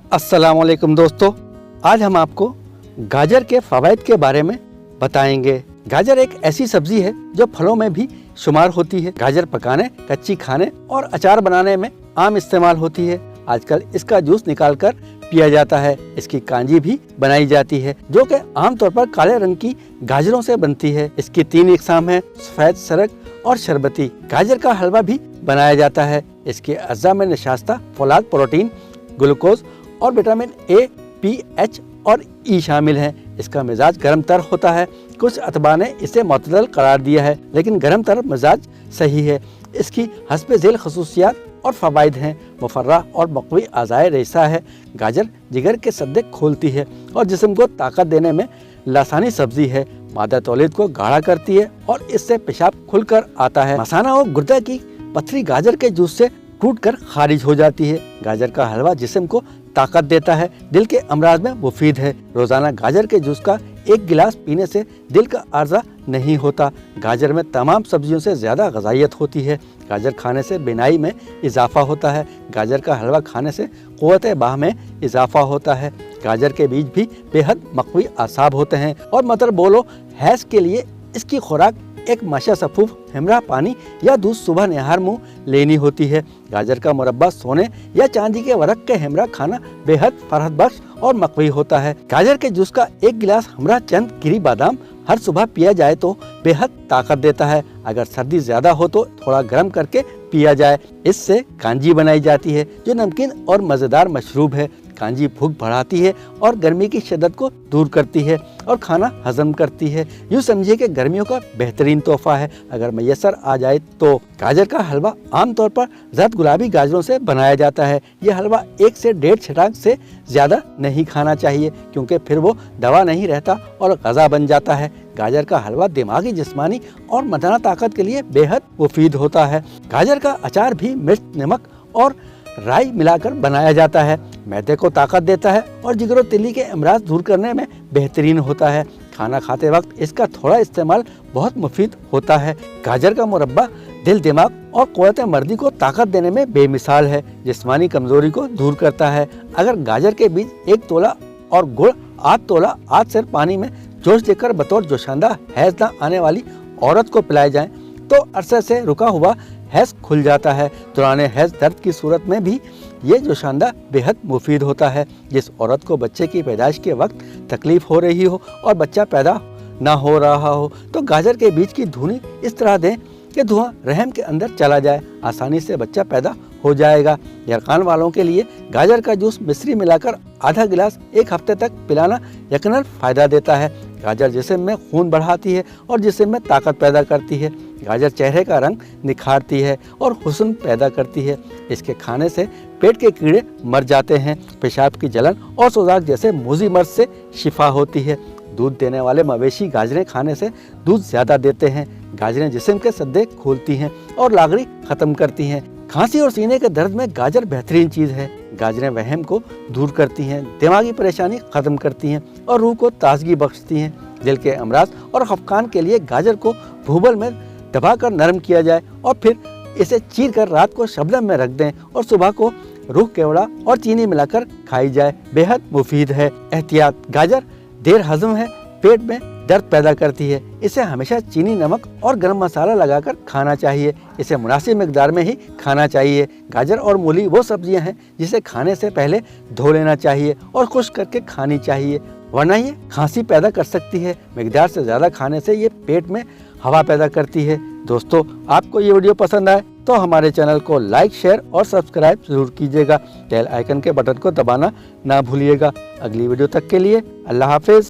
अस्सलाम वालेकुम दोस्तों, आज हम आपको गाजर के फ़वाइद के बारे में बताएंगे। गाजर एक ऐसी सब्जी है जो फलों में भी शुमार होती है। गाजर पकाने, कच्ची खाने और अचार बनाने में आम इस्तेमाल होती है। आजकल इसका जूस निकालकर पिया जाता है। इसकी कांजी भी बनाई जाती है जो कि आमतौर पर काले रंग की गाजरों से बनती है। इसकी 3 इकसाम है, सफेद, सरक और शरबती। गाजर का हलवा भी बनाया जाता है। इसके अज्जा में नशास्ता, फौलाद, प्रोटीन, ग्लूकोज और विटामिन ए, पी, एच और ई शामिल हैं। इसका मिजाज गर्म तर होता है। कुछ अतबा ने इसे मुतदल करार दिया है, लेकिन गर्म तर मिजाज सही है। इसकी हस्बे ज़ेल खसूसियात और फ़वाइद हैं। मुफर्रा और मक़वी आज़ाए रेशा है। गाजर जिगर के सद्दे खोलती है और जिस्म को ताकत देने में लासानी सब्जी है। मादा तौलीद को गाढ़ा करती है और इससे पेशाब खुलकर आता है। मसाना और गुर्दा की पथरी गाजर के जूस से टूट कर खारिज हो जाती है। गाजर का हलवा जिस्म को ताकत देता है। दिल के अमराज में मुफीद है। रोजाना गाजर के जूस का 1 गिलास पीने से दिल का आर्जा नहीं होता। गाजर में तमाम सब्जियों से ज़्यादा ग़िज़ाइयत होती है। गाजर खाने से बिनाई में इजाफा होता है। गाजर का हलवा खाने से क़ुव्वत बाह में इजाफा होता है। गाजर के बीज भी बेहद मक़वी आसाब होते हैं और मतलब बोलो हैज़ के लिए इसकी खुराक एक माशा सफ़ूफ हमरा पानी या दूध सुबह निहार मुँह लेनी होती है। गाजर का मुरब्बा सोने या चांदी के वरक के हमरा खाना बेहद फरहत बख्श और मक़वी होता है। गाजर के जूस का 1 गिलास हमरा चंद गिरी बादाम हर सुबह पिया जाए तो बेहद ताकत देता है। अगर सर्दी ज़्यादा हो तो थोड़ा गर्म करके पिया जाए। इससे कांजी बनाई जाती है जो नमकीन और मज़ेदार मशरूब है। कांजी भूख बढ़ाती है और गर्मी की शिद्दत को दूर करती है और खाना हजम करती है। यूँ समझिए कि गर्मियों का बेहतरीन तोहफा है अगर मैसर आ जाए तो। गाजर का हलवा आमतौर पर जर्द गुलाबी गाजरों से बनाया जाता है। यह हलवा 1 से 1.5 छटाक से ज़्यादा नहीं खाना चाहिए क्योंकि फिर वो दवा नहीं रहता और गज़ा बन जाता है। गाजर का हलवा दिमागी, जिस्मानी और मदाना ताकत के लिए बेहद मुफीद होता है। गाजर का अचार भी मिर्च, नमक और राई मिलाकर बनाया जाता है। मैदे को ताकत देता है और जिगर तिल्ली के अमराज दूर करने में बेहतरीन होता है। खाना खाते वक्त इसका थोड़ा इस्तेमाल बहुत मुफीद होता है। गाजर का मुरब्बा दिल, दिमाग और क़ुव्वत मर्दी को ताकत देने में बेमिसाल है। जिस्मानी कमजोरी को दूर करता है। अगर गाजर के बीज 1 तोला और गुड़ 8 तोला आध सेर पानी में जोश देकर बतौर जोशांदा हैज़ न आने वाली औरत को पिलाए जाएं तो अरसे से रुका हुआ हैज़ खुल जाता है। दौरान हैज़ दर्द की सूरत में भी ये जोशांदा बेहद मुफीद होता है। जिस औरत को बच्चे की पैदाइश के वक्त तकलीफ हो रही हो और बच्चा पैदा ना हो रहा हो तो गाजर के बीज की धुनी इस तरह दें कि धुआं रहम के अंदर चला जाए। आसानी से बच्चा पैदा हो जाएगा। यरकान वालों के लिए गाजर का जूस मिश्री मिलाकर आधा गिलास 1 हफ्ते तक पिलाना यकीनन फ़ायदा देता है। गाजर जिस्म में खून बढ़ाती है और जिस्म में ताकत पैदा करती है। गाजर चेहरे का रंग निखारती है और हुस्न पैदा करती है। इसके खाने से पेट के कीड़े मर जाते हैं। पेशाब की जलन और सोजाक जैसे मूजी मर्ज से शिफा होती है। दूध देने वाले मवेशी गाजरें खाने से दूध ज़्यादा देते हैं। गाजरें जिस्म के सद्दे खोलती हैं और लागरी ख़त्म करती हैं। खांसी और सीने के दर्द में गाजर बेहतरीन चीज़ है। गाजरें वहम को दूर करती हैं, दिमागी परेशानी ख़त्म करती हैं और रूह को ताजगी बख्शती हैं। दिल के अमराज और खफकान के लिए गाजर को भूबल में दबाकर नरम किया जाए और फिर इसे चीर कर रात को शबनम में रख दें और सुबह को रूह केवड़ा और चीनी मिलाकर खाई जाए। बेहद मुफीद है। एहतियात: गाजर देर हजम है, पेट में दर्द पैदा करती है। इसे हमेशा चीनी, नमक और गरम मसाला लगाकर खाना चाहिए। इसे मुनासिब मिकदार में ही खाना चाहिए। गाजर और मूली वो सब्जियां हैं जिसे खाने से पहले धो लेना चाहिए और खुश्क करके खानी चाहिए, वरना ये खांसी पैदा कर सकती है। मिकदार से ज़्यादा खाने से ये पेट में हवा पैदा करती है। दोस्तों, आपको ये वीडियो पसंद आए तो हमारे चैनल को लाइक, शेयर और सब्सक्राइब ज़रूर कीजिएगा। बेल आइकन के बटन को दबाना ना भूलिएगा। अगली वीडियो तक के लिए अल्लाह हाफिज़।